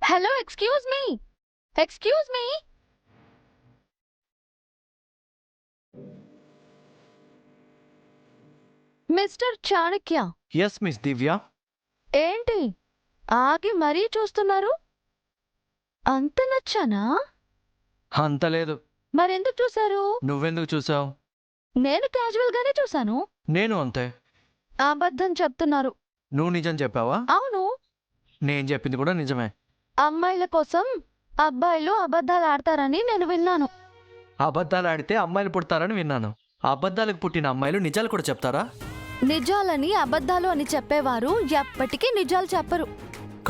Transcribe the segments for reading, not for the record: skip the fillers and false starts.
Hello excuse me excuse me mister Chanakya. Yes miss Divya. ఏంటి ఆగి మరీ చూస్తున్నారు? అంత నచ్చానా? అంత లేదు. మరెందుకు చూశారు? నువ్వెందుకు చూసావు? నేను క్యాజువల్ గానే చూశాను. నేను అంతే. అబద్ధం చెప్తున్నారు. నువ్వు నిజం చెప్పావా? అవును. నేను చెప్పింది కూడా నిజమే. అమ్మాయిల కోసం అబ్బాయిలు అబద్ధాలు ఆడతారని నేను విన్నాను. అబద్ధాలు ఆడితే అమ్మాయిలు పుడతారని విన్నాను. అబద్ధాలకు పుట్టిన అమ్మాయిలు నిజాలు కూడా చెప్తారా? నిజాలని అబద్ధాలు అని చెప్పేవారు ఎప్పటికీ నిజాలు చెప్పరు.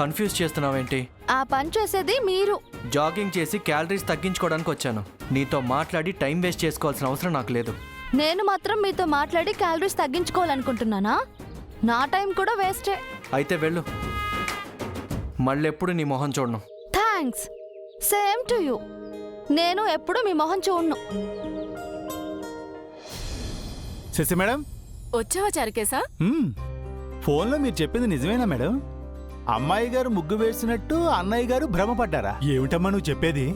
కన్ఫ్యూజ్ చేస్తున్నావేంటి? ఆ పని చేసేది మీరు. జాగింగ్ చేసి క్యాలరీస్ తగ్గించుకోవడానికి వచ్చాను. నీతో మాట్లాడి టైం వేస్ట్ చేసుకోవాల్సిన అవసరం నాకు లేదు. నేను మాత్రం మీతో మాట్లాడి క్యాలరీస్ తగ్గించుకోవాలనుకుంటున్నానా? నా టైం కూడా వేస్టే. అయితే వెళ్ళు. మళ్ళెప్పుడు నీ మొహం చూడను. థ్యాంక్స్. Same to you. నేను ఎప్పుడు మీ మొహం చూడను. శశి మేడం, వచ్చావా చారుకేశా? ఫోన్లో మీరు చెప్పింది నిజమేనా మేడం? అమ్మాయి గారు ముగ్గు వేసినట్టు అన్నయ్య గారు భ్రమపడ్డారా? ఏమిటమ్మా నువ్వు చెప్పేది?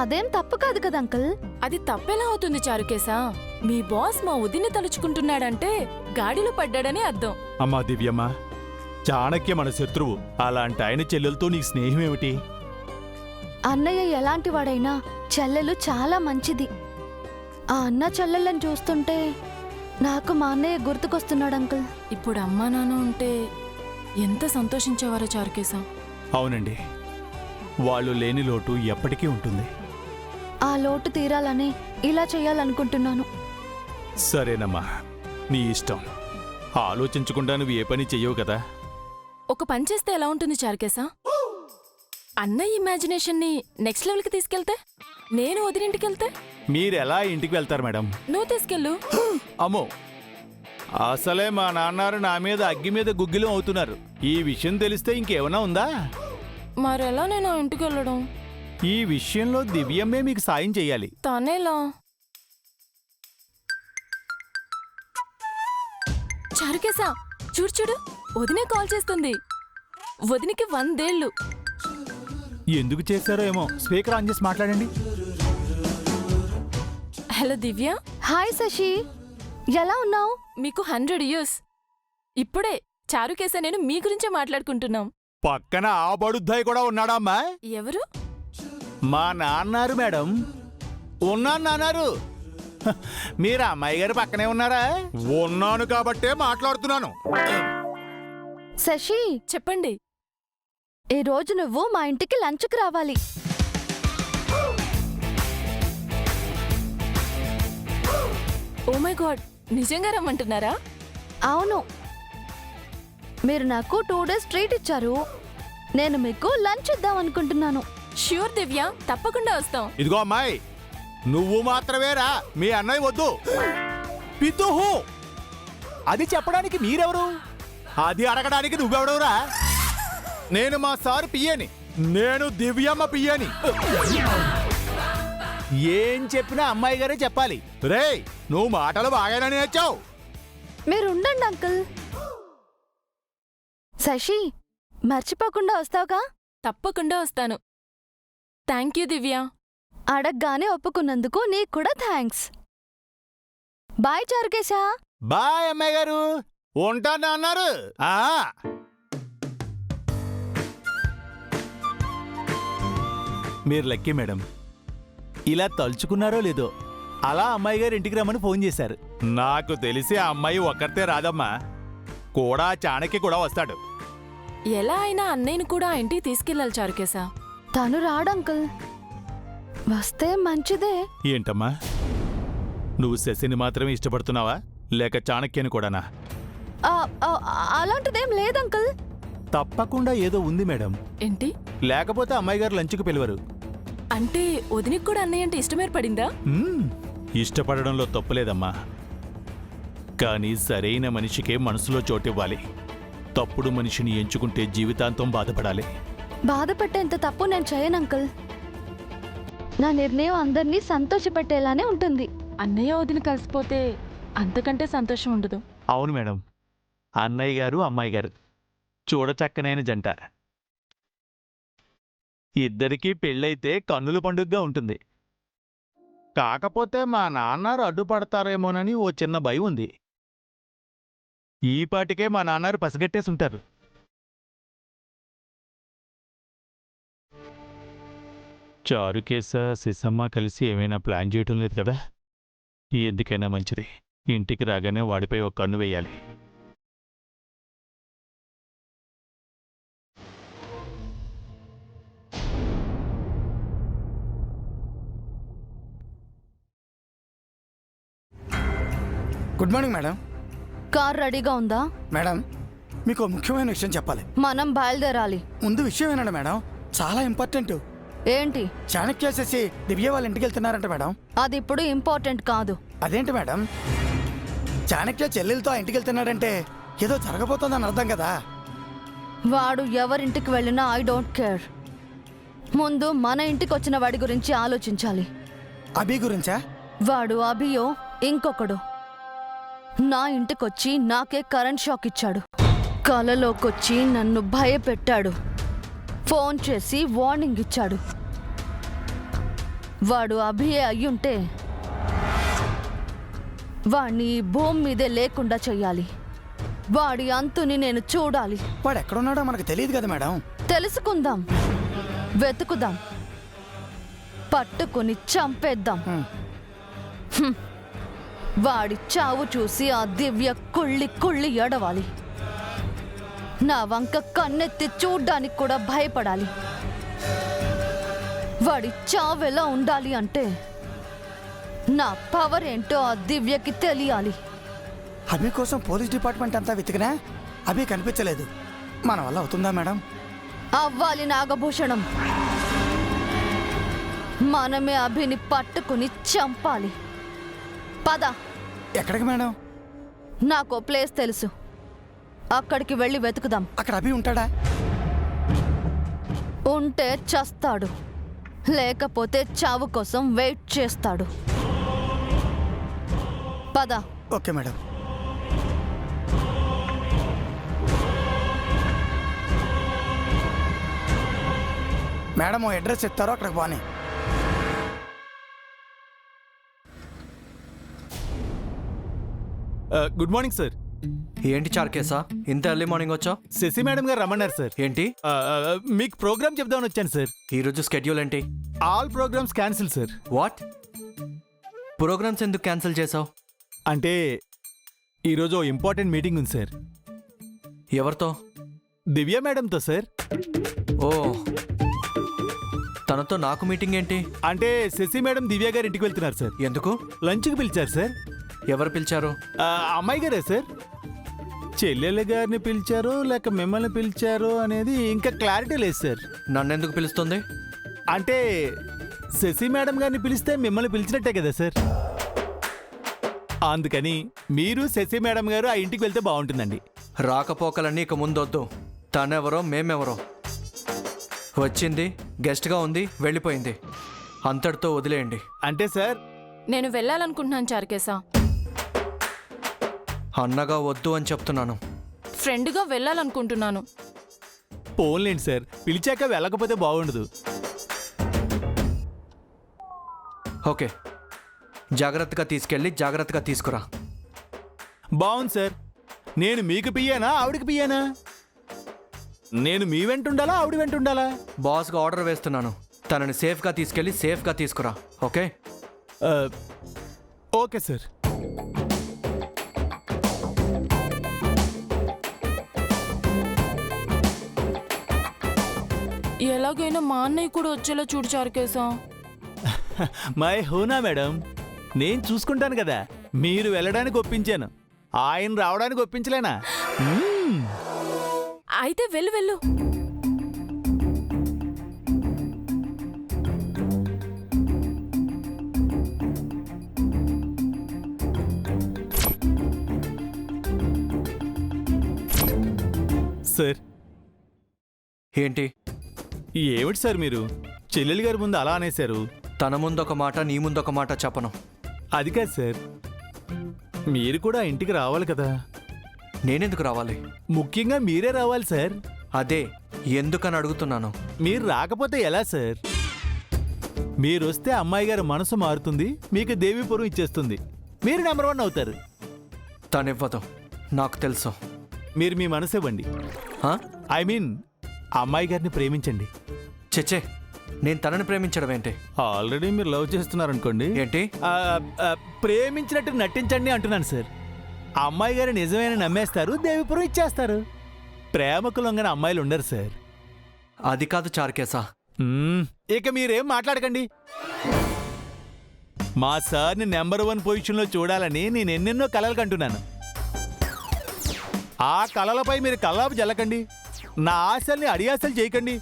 అదేం తప్పు కాదు కదా అంకుల్. అది తప్పెలా అవుతుంది చారుకేశా? మీ బాస్ మా ఉదిని తలుచుకుంటున్నాడంటే గాడిలో పడ్డాడని అర్థం. అమ్మా దివ్యమ్మ, చాణక్య మన శత్రువు. అలాంటి ఆయన చెల్లెలతో నీకు స్నేహం ఏమిటి? అన్నయ్య ఎలాంటి వాడైనా చెల్లెలు చాలా మంచిది. ఆ అన్న చెల్లెళ్ళని చూస్తుంటే నాకు మా అన్నయ్య గుర్తుకొస్తున్నాడు అంకుల్. ఇప్పుడు అమ్మా నాన్న ఉంటే ఎంత సంతోషించేవారో చారుకేశా. అవునండి, వాళ్ళు లేని లోటు ఎప్పటికీ ఉంటుంది. ఆ లోటు తీరాలని ఇలా చేయాలనుకుంటున్నాను. సరేనమ్మా, నీ ఇష్టం. ఆలోచించకుండా నువ్వు ఏ పని చెయ్యవు కదా. ఒక పని చేస్తే ఎలా ఉంటుంది చారుకేశా? అన్నయ్య ఇమాజినేషన్ని నెక్స్ట్ లెవెల్కి తీసుకెళ్తే, నేను వదిలింటికెళ్తే? మీరెలా ఇంటికి వెళ్తారు మేడం? నువ్వు తీసుకెళ్ళు. అమ్మో, అసలే మా నాన్నారు నా మీద అగ్గి మీద గుగ్గిలం అవుతున్నారు. ఈ విషయం తెలిస్తే ఇంకేమైనా ఉందా? మరెలా నేను ఆ ఇంటికి వెళ్ళడం? ఈ విషయంలో దివ్యమ్మే మీకు సాయం చెయ్యాలి. తనేలా? చారుకేశా, చూడు చూడు, వదినే కాల్ చేస్తుంది. వదినికి 100 ఏళ్ళు. ఎందుకు చేశారో ఏమో. స్పీకర్ ఆన్ చేసి మాట్లాడండి. హలో దివ్య. హాయ్ శశి, ఎలా ఉన్నావు? మీకు 100 ఇయర్స్. ఇప్పుడే చారుకేశా నేను మీ గురించే మాట్లాడుకుంటున్నాం. పక్కన ఆ బడుద్దాయి కూడా ఉన్నాడమ్మా. ఎవరు? మా నాన్నారు మేడం. ఉన్నాను నాన్నారు. మీరు అమ్మాయి గారి పక్కనే ఉన్నారా? ఉన్నాను కాబట్టే మాట్లాడుతున్నాను. శశి, చెప్పండి. ఈ రోజు నువ్వు మా ఇంటికి లంచ్కి రావాలి. ఓ మై గాడ్, నిజంగా రమ్మంటున్నారా? అవును, మీరు నాకు 2 days ట్రీట్ ఇచ్చారు. నేను మీకు లంచ్ ఇద్దాం అనుకుంటున్నాను. ష్యూర్ దివ్య, తప్పకుండా వస్తాం. ఇదిగో అమ్మాయి, నువ్వు మాత్రమేరా, మీ అన్నయ్య వద్దు. పితుహు, అది చెప్పడానికి మీరెవరు? అది అడగడానికి నువ్వెవడవురా? నేను మా సార్ పియ్యని. నేను దివ్యమ్మ పియ్యని. ఏం చెప్పినా అమ్మాయి గారే చెప్పాలి. రేయ్, నువ్వు మాటలు బాగానే నేర్చావు. మీరు ఉండండి అంకుల్. శశి, మర్చిపోకుండా వస్తావుగా? తప్పకుండా వస్తాను. థ్యాంక్ యూ దివ్య. అడగ్గానే ఒప్పుకున్నందుకు నీకు కూడా థ్యాంక్స్. బాయ్ చారుకేశా. బాయ్ అమ్మాయి గారు, ఉంటాను అన్నారు. మీరు లక్కీ మేడం. ఇలా తలుచుకున్నారో లేదో, అలా అమ్మాయి గారు ఇంటికి రమ్మని ఫోన్ చేశారు. నాకు తెలిసి ఆ అమ్మాయి ఒక్కరితే రాదమ్మా, కూడా చాణక్య కూడా వస్తాడు. ఎలా అయినా అన్నయ్యను కూడా ఆ ఇంటికి తీసుకెళ్ళాలి చారుకేశా. తను రాడంకుల్. వస్తే మంచిదే. ఏంటమ్మా, నువ్వు శశిని మాత్రమే ఇష్టపడుతున్నావా, లేక చాణక్యని కూడానా? అలాంటిదేం లేదంకుల్. తప్పకుండా ఏదో ఉంది మేడం. ఏంటి? లేకపోతే అమ్మాయి గారు లంచ్కు పిలువరు. అంటే వదినికి కూడా అన్నయ్య అంటే ఇష్టమేర్పడిందా? ఇష్టపడడంలో తప్పులేదమ్మా, కానీ సరైన మనిషికే మనసులో చోటివ్వాలి. తప్పుడు మనిషిని ఎంచుకుంటే జీవితాంతం బాధపడాలి. బాధపట్టేంత తప్పు నేను చేయను అంకుల్. నా నిర్ణయం అందరినీ సంతోషపెట్టేలానే ఉంటుంది. అన్నయ్య వదిన కలిసిపోతే అంతకంటే సంతోషం ఉండదు. అవును మేడం, అన్నయ్య గారు అమ్మాయి గారు చూడచక్కనైన జంట. ఇద్దరికీ పెళ్ళైతే కన్నుల పండుగగా ఉంటుంది. కాకపోతే మా నాన్నారు అడ్డుపడతారేమోనని ఓ చిన్న భయం ఉంది. ఈ పాటికే మా నాన్నారు పసిగట్టేసుంటారు. చారుకేశ సిసమ్మ కలిసి ఏమైనా ప్లాన్ చేయటం లేదు కదా. ఎందుకైనా మంచిది, ఇంటికి రాగానే వాడిపై ఒక కన్ను వేయాలి. Good morning madam. కార్ రెడీగా ఉందా? మేడం, మీకు ఒక ముఖ్యమైన విషయం చెప్పాలి. మనం బయలుదేరాలి. ముందు విషయం ఏనండి మేడం, చాలా ఇంపార్టెంట్. ఏంటి? చాణక్య శశి దివ్య వాళ్ళ ఇంటికి వెళ్తున్నారంట మేడం. అది ఇప్పుడు ఇంపార్టెంట్ కాదు. అదేంటి మేడం, చాణక్య చెల్లెలతో ఆ ఇంటికి వెళ్తున్నాడంటే ఏదో జరగబోతోందని అర్థం కదా. వాడు ఎవరింటికి వెళ్ళినా ఐ డోంట్ కేర్. ముందు మన ఇంటికి వచ్చిన వాడి గురించి ఆలోచించాలి. అభి గురించా? వాడు అభియో ఇంకొకడు నా ఇంటికొచ్చి నాకే కరెంట్ షాక్ ఇచ్చాడు. కలలోకొచ్చి నన్ను భయపెట్టాడు. ఫోన్ చేసి వార్నింగ్ ఇచ్చాడు. వాడు అభియే అయ్యుంటే వాణ్ణి ఈ భూమి మీదే లేకుండా చెయ్యాలి. వాడి అంతుని నేను చూడాలి. వాడు ఎక్కడున్నాడో మనకు తెలియదు కదా మేడం. తెలుసుకుందాం, వెతుకుదాం, పట్టుకుని చంపేద్దాం. హ్మ్. వాడి చావు చూసి ఆ దివ్య కుళ్ళి కుళ్ళి ఏడవాలి. నా వంక కన్నెత్తి చూడ్డానికి కూడా భయపడాలి. వాడి చావు ఎలా ఉండాలి అంటే నా పవర్ ఏంటో ఆ దివ్యకి తెలియాలి. అభి కోసం పోలీస్ డిపార్ట్మెంట్ అంతా వెతికినా అభి కనిపించలేదు. మన వల్ల అవుతుందా మేడం? అవ్వాలి నాగభూషణం. మనమే అభిని పట్టుకుని చంపాలి. పద. ఎక్కడికి మేడం? నాకు ప్లేస్ తెలుసు, అక్కడికి వెళ్ళి వెతుకుదాం. అక్కడ అభి ఉంటాడా? ఉంటే చస్తాడు, లేకపోతే చావు కోసం వెయిట్ చేస్తాడు. పద. Okay madam. మేడం ఓ అడ్రస్ చెప్తారో అక్కడికి పోనీ. Good morning sir. ఏంటి చారుకేశ, ఇంత ఎర్లీ మార్నింగ్ వచ్చావు? శశి మేడం గారు రమ్మన్నారు సార్. ఏంటి? మీకు ప్రోగ్రామ్ చెప్దామని వచ్చాను సార్. ఈరోజు స్కెడ్యూల్ ఏంటి? All programmes cancel sir. What? Programmes ఎందుకు క్యాన్సిల్ చేసావు? అంటే ఈరోజు ఓ ఇంపార్టెంట్ మీటింగ్ ఉంది సార్. ఎవరితో? దివ్య మేడంతో సార్. ఓ, తనతో నాకు మీటింగ్ ఏంటి? అంటే శశి మేడం దివ్య గారి ఇంటికి వెళ్తున్నారు సార్. ఎందుకు? లంచ్కి పిలిచారు సార్. ఎవరు పిలిచారు? అమ్మాయి గారే సార్. చెల్లెల గారిని పిలిచారు లేక మిమ్మల్ని పిలిచారు అనేది ఇంకా క్లారిటీ లేదు సార్. నన్నెందుకు పిలుస్తుంది? అంటే శశి మేడం గారిని పిలిస్తే మిమ్మల్ని పిలిచినట్టే కదా సార్. అందుకని మీరు శశి మేడం గారు ఆ ఇంటికి వెళ్తే బాగుంటుందండి. రాకపోకలన్నీ ఇక ముందొద్దు. తనెవరో మేమెవరో. వచ్చింది, గెస్ట్గా ఉంది, వెళ్ళిపోయింది. అంతటితో వదిలేయండి. అంటే సార్ నేను వెళ్ళాలనుకుంటున్నాను చారుకేశ. అన్నగా వద్దు అని చెప్తున్నాను. ఫ్రెండ్గా వెళ్ళాలనుకుంటున్నాను. పోన్లేండి సార్, పిలిచాక వెళ్ళకపోతే బాగుండదు. ఓకే, జాగ్రత్తగా తీసుకెళ్ళి జాగ్రత్తగా తీసుకురా. బాగుంది సార్. నేను మీకు పియ్యానా ఆవిడికి పియ్యానా? నేను మీ వెంట ఉండాలా ఆవిడ వెంట ఉండాలా? బాస్గా ఆర్డర్ వేస్తున్నాను, తనని సేఫ్గా తీసుకెళ్ళి సేఫ్గా తీసుకురా. ఓకే? Okay sir. ఎలాగైనా మా అన్నయ్య కూడా వచ్చేలా చూడు చారుకేశ. మై హోనా మేడం, నేను చూసుకుంటాను కదా. మీరు వెళ్ళడానికి ఒప్పించాను, ఆయన రావడానికి ఒప్పించలేనా? అయితే వెళ్ళు వెళ్ళు. సార్. ఏంటి? ఏమిటి సార్ మీరు చెల్లెలి గారి ముందు అలా అనేశారు? తన ముందొక మాట, నీ ముందొక మాట చెప్పను. అది కాదు సార్, మీరు కూడా ఇంటికి రావాలి కదా. నేనెందుకు రావాలి? ముఖ్యంగా మీరే రావాలి సార్. అదే ఎందుకని అడుగుతున్నాను. మీరు రాకపోతే ఎలా సార్? మీరు వస్తే అమ్మాయి గారి మనసు మారుతుంది, మీకు దేవీపురం ఇచ్చేస్తుంది, మీరు నెంబర్ 1 అవుతారు. తనివ్వదు, నాకు తెలుసు. మీరు మీ మనసు ఇవ్వండి. ఆ? ఐ మీన్ అమ్మాయి గారిని ప్రేమించండి. చెచ్చే, నేను తనని ప్రేమించడం ఏంటి? ఆల్రెడీ మీరు లవ్ చేస్తున్నారనుకోండి. ఏంటి? ప్రేమించినట్టు నటించండి అంటున్నాను సార్. ఆ అమ్మాయి గారు నిజమైన నమ్మేస్తారు, దేవిపురం ఇచ్చేస్తారు. ప్రేమకు లొంగన అమ్మాయిలు ఉండరు సార్. అది కాదు చారుకేశా. ఇక మీరేం మాట్లాడకండి. మా సార్ని నెంబర్ 1 పొజిషన్లో చూడాలని నేను ఎన్నెన్నో కలలు కంటున్నాను. ఆ కలలపై మీరు కల్లాపు జల్లకండి, నా ఆశల్ని అడియాసలు చేయకండి.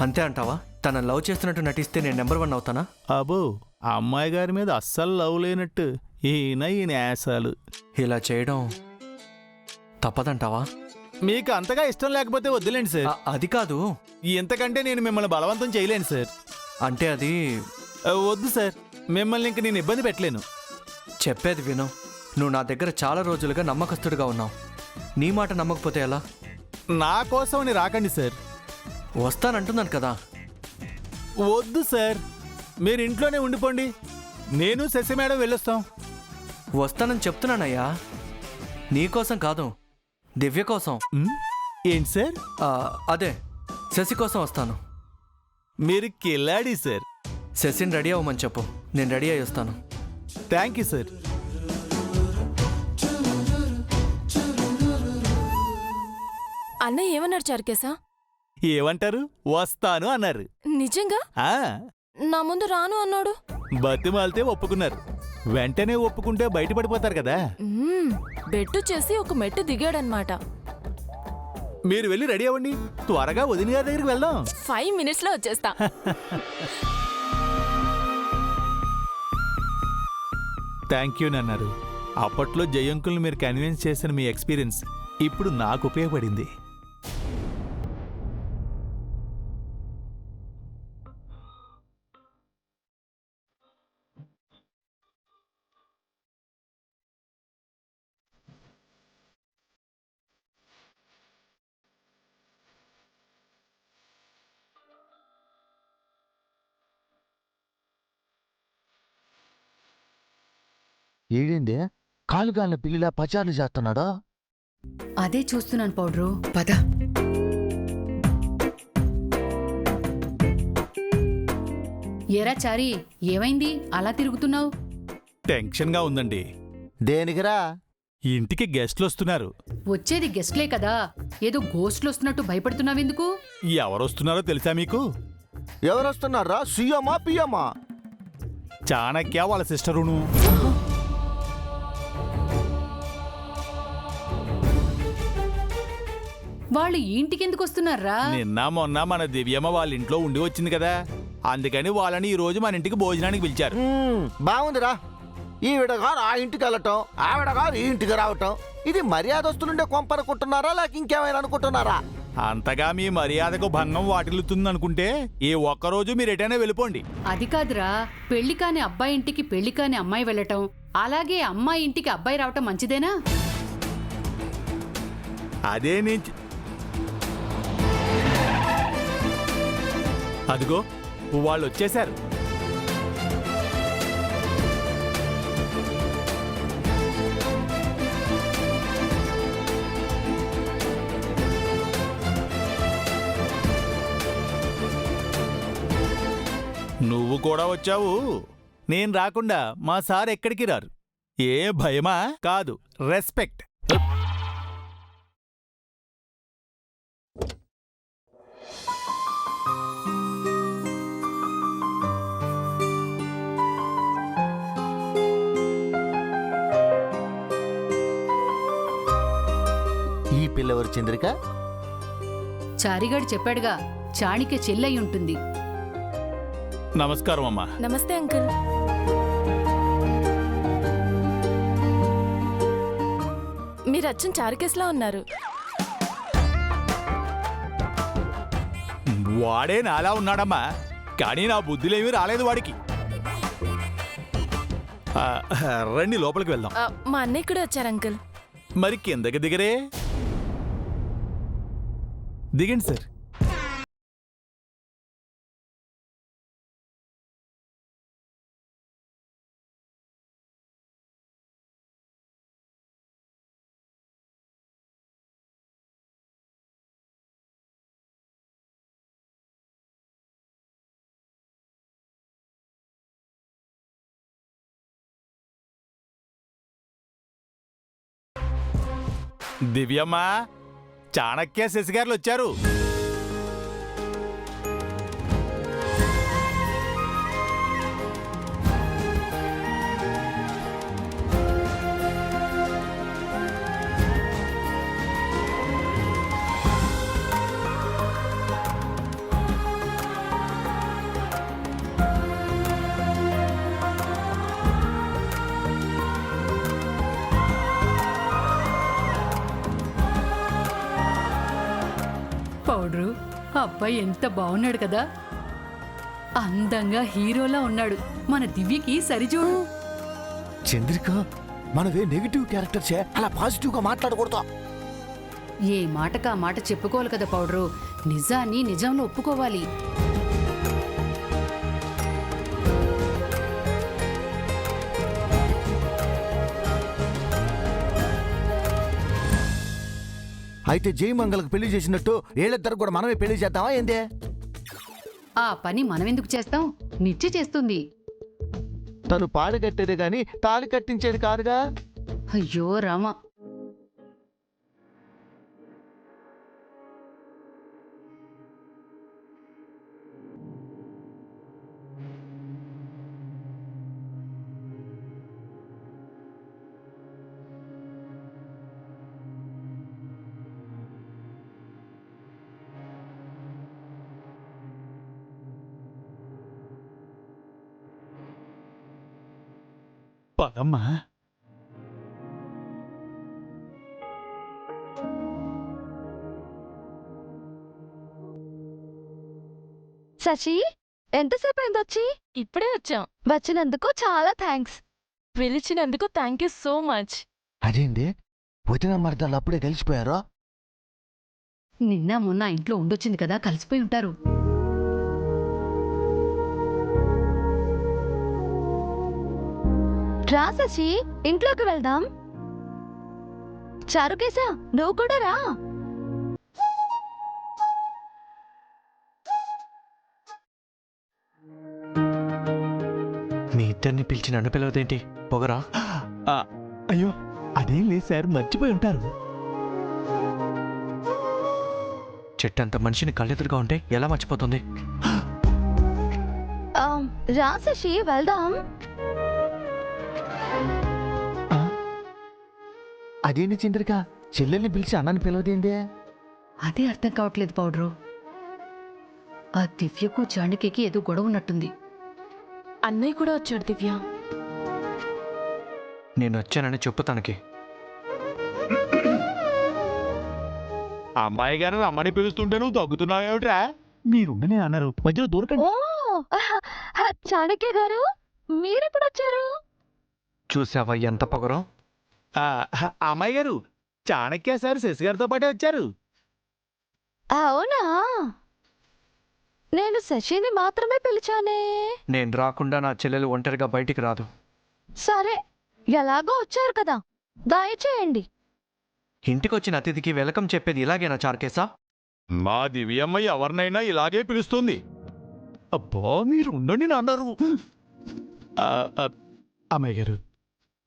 అంతే అంటావా? తన లవ్ చేస్తున్నట్టు నటిస్తే నేను నెంబర్ 1 అవుతానా? అబ్బో, ఆ అమ్మాయి గారి మీద అస్సలు లవ్ లేనట్టు ఈయన ఆశాలు. ఇలా చేయడం తప్పదంటావా? మీకు అంతగా ఇష్టం లేకపోతే వద్దులేండి సార్. అది కాదు. ఇంతకంటే నేను మిమ్మల్ని బలవంతం చేయలేను సార్. అంటే అది వద్దు సార్, మిమ్మల్ని ఇంక నేను ఇబ్బంది పెట్టలేను. చెప్పేది విను. నువ్వు నా దగ్గర చాలా రోజులుగా నమ్మకస్తుడిగా ఉన్నావు. నీ మాట నమ్మకపోతే ఎలా? నా కోసం అని రాకండి సార్. వస్తానంటున్నాను కదా. వద్దు సార్, మీరు ఇంట్లోనే ఉండిపోండి. నేను శశి మేడం వెళ్ళొస్తాం. వస్తానని చెప్తున్నానయ్యా. నీకోసం కాదు, దివ్య కోసం. ఏంటి సార్? అదే, శశి కోసం వస్తాను. మీరు కిల్లాడి సార్. శశిని రెడీ అవ్వమని చెప్పు, నేను రెడీ అయ్యి వస్తాను. Thank you sir. అన్నయ్య ఏమన్నాడు చారుకేశా? ఏమంటారు? వస్తాను అన్నారు. నిజంగా? ఆ, నా ముందు రాను అన్నాడు. బతిమాలితే ఒప్పుకున్నారు. వెంటనే ఒప్పుకుంటే బయటపడిపోతారు కదా. బెట్టు చేసి ఒక మెట్టు దిగాడనమాట. మీరు వెళ్ళి రెడీ అవ్వండి, త్వరగా వదిన గారి దగ్గరికి వెళ్దాం. 5 minutesలో వచ్చేస్తా. థ్యాంక్ యూ అన్నారు. అప్పట్లో జయంకుల్ని మీరు కన్విన్స్ చేసిన మీ ఎక్స్పీరియన్స్ ఇప్పుడు నాకు ఉపయోగపడింది. ఏడిందే కాలు కాలిన పిల్లిలా పచారులు చేస్తున్నాడా? అదే చూస్తున్నాను పౌడ్రు. పద. ఏరా చారి, ఏమైంది అలా తిరుగుతున్నావు? టెన్షన్గా ఉందండి. దేనికిరా? ఇంటికి గెస్ట్లు వస్తున్నారు. వచ్చేది గెస్ట్లే కదా, ఏదో గోస్ట్లు వస్తున్నట్టు భయపడుతున్నావెందుకు? ఎవరొస్తున్నారో తెలుసా మీకు? ఎవరొస్తున్నారా? సీఎమా పిఎమా? చాణక్య వాళ్ళ సిస్టరును. వాళ్ళు ఈ ఇంటికి ఎందుకు వస్తున్నారా? నిన్న మొన్న మన దివ్యమ్మ వాళ్ళ ఇంట్లో ఉండి వచ్చింది కదా, అందుకని వాళ్ళని ఈ రోజు మన ఇంటికి భోజనానికి పిలిచారు. బాగుందిరా. ఈవిడ గారు ఆ ఇంటికి వెళ్ళటం, ఆవిడ గారు ఈ ఇంటికి రావటం, ఇది మర్యాదస్తులుండే కొంపనుకుంటున్నారా లేక ఇంకేమైనా అనుకుంటున్నారా? అంతగా మీ మర్యాదకు భంగం వాటిల్లుతుంది అనుకుంటే ఈ ఒక్కరోజు మీరు ఎటైనా వెళ్ళిపోండి. అది కాదురా, పెళ్లి కాని అబ్బాయి ఇంటికి పెళ్లి కాని అమ్మాయి వెళ్ళటం, అలాగే అమ్మాయి ఇంటికి అబ్బాయి రావటం మంచిదేనా? అదే నేను అదిగో వాళ్ళు వచ్చేశారు. నువ్వు కూడా వచ్చావు. నేను రాకుండా మా సార్ ఎక్కడికి రారు. ఏ భయమా? కాదు, రెస్పెక్ట్. ఈ పిల్లవరు చంద్రిక? చారిగాడు చెప్పాడుగా, చాణిక్య చెల్లయి ఉంటుంది. నమస్కారం అమ్మా. నమస్తే అంకుల్. మీరు అచ్చం చారుకేశలా ఉన్నారు. వాడే నాలా ఉన్నాడమ్మా, కానీ నా బుద్ధిలేమీ రాలేదు వాడికి. రండి లోపలికి వెళ్దాం. మా అన్నయ్య కూడా వచ్చారు అంకుల్. మరి కిందకి దిగరే. దిగండి సార్. దివ్యమ్మ, చాణక్య శశిగారులు వచ్చారు. పౌడ్రు అబ్బాయి ఎంత బాగున్నాడు కదా, అందంగా హీరోలా ఉన్నాడు. మన దివ్యకి సరిచూడు. చంద్రిక, మనవే నెగిటివ్ క్యారెక్టర్ చే అలా పాజిటివ్ గా మాట్లాడకూడదు. ఏ మాటకా మాట చెప్పుకోవాలి కదా పౌడ్రు. నిజాన్ని నిజంలో ఒప్పుకోవాలి. అయితే జయమంగళకు పెళ్లి చేసినట్టు వీళ్ళిద్దరు కూడా మనమే పెళ్లి చేద్దామా ఏందే? ఆ పని మనమెందుకు చేస్తాం, నిత్య చేస్తుంది. తను పాడి కట్టేదే గాని తాళి కట్టించేది కాదుగా. అయ్యో రామ. పదమ్మా. శశి, ఎంతసేపు అయింది వచ్చి? ఇప్పుడే వచ్చాం. వచ్చినందుకు చాలా థ్యాంక్స్. పిలిచినందుకు థ్యాంక్ యూ సో మచ్. అదేంది వదిన మరదలు అప్పుడే కలిసిపోయారో? నిన్న మొన్న ఇంట్లో ఉండొచ్చింది కదా, కలిసిపోయి ఉంటారు. రా శశి, ఇంట్లోకి వెళ్దాం. చారుకేశా, నువ్వు కూడా రా. మీ ఇద్దరిని పిలిచి నన్ను పిలవదేంటి? పొగరా? అయ్యో, అదేం లేదు సార్, మర్చిపోయి ఉంటారు. చెట్టంత మనిషిని కళ్ళెదురుగా ఉంటే ఎలా మర్చిపోతుంది? రా శశి, వెళ్దాం. అదేంటి చంద్రిక, చెల్లెల్ని పిలిచి అన్నాన్ని పిలవదేందే? అదే అర్థం కావట్లేదు పౌడ్రు. ఆ దివ్యకు జానకికి ఏదో గొడవ ఉన్నట్టుంది. అన్నయ్య కూడా వచ్చాడు దివ్య. నేను వచ్చానని చెప్పు తనకి. అమ్మాయి గారు అమ్మని పిలుస్తుంటే నువ్వు తగ్గుతున్నావేమిట్రా? మీరుండనే అన్నారు, మధ్యలో దూరకండి. ఓ చాణక్య గారు, మీరెప్పుడు వచ్చారు? చూసావా ఎంత పొగరం? అమ్మాయి గారు, చాణక్య సార్ శశిగారితో పాటే వచ్చారు. అవునా? నేను శశిని మాత్రమే పిలిచానే. నేను రాకుండా నా చెల్లెలు ఒంటరిగా బయటికి రాదు. సరే, ఎలాగో వచ్చారు కదా, దయచేయండి. ఇంటికొచ్చిన అతిథికి వెల్కమ్ చెప్పేది ఇలాగేనా చారుకేశా? మా దివ్యమ్మ ఎవరినైనా ఇలాగే పిలుస్తుంది. అబ్బా, మీరు ఉండండి అన్నారు. అమ్మాయి గారు,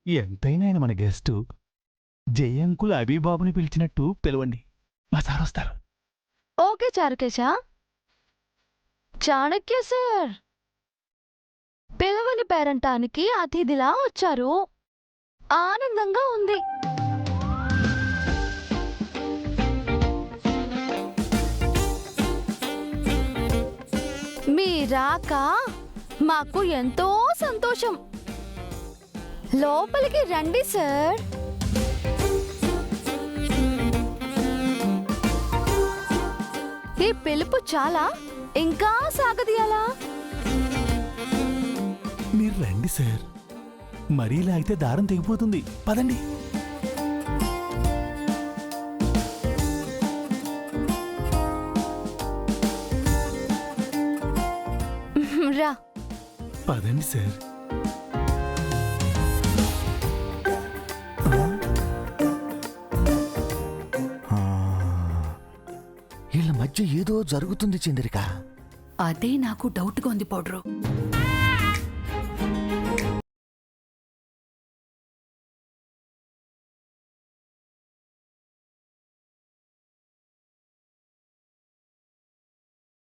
ఎంతైనా ఆయన మన గెస్టు. జయంకుల్ అభిబాబుని పిలిచినట్టు పిలవండి, మా సార్ వస్తారు. ఓకే చారుకేశ. చాణక్య సార్ పిలవని పేరంటానికి అతిథిలా వచ్చారు. ఆనందంగా ఉంది. మీ రాక మాకు ఎంతో సంతోషం. లోపలికి రండి సార్. ఈ పిలుపు చాలా, ఇంకా సాగదీయాలా? మీరు రండి సార్, మరీ లాగితే దారం తెగిపోతుంది. పదండి. రా. పదండి సార్. వీళ్ళ మధ్య ఏదో జరుగుతుంది చంద్రిక. అదే నాకు డౌట్గా ఉంది పౌడ్రు.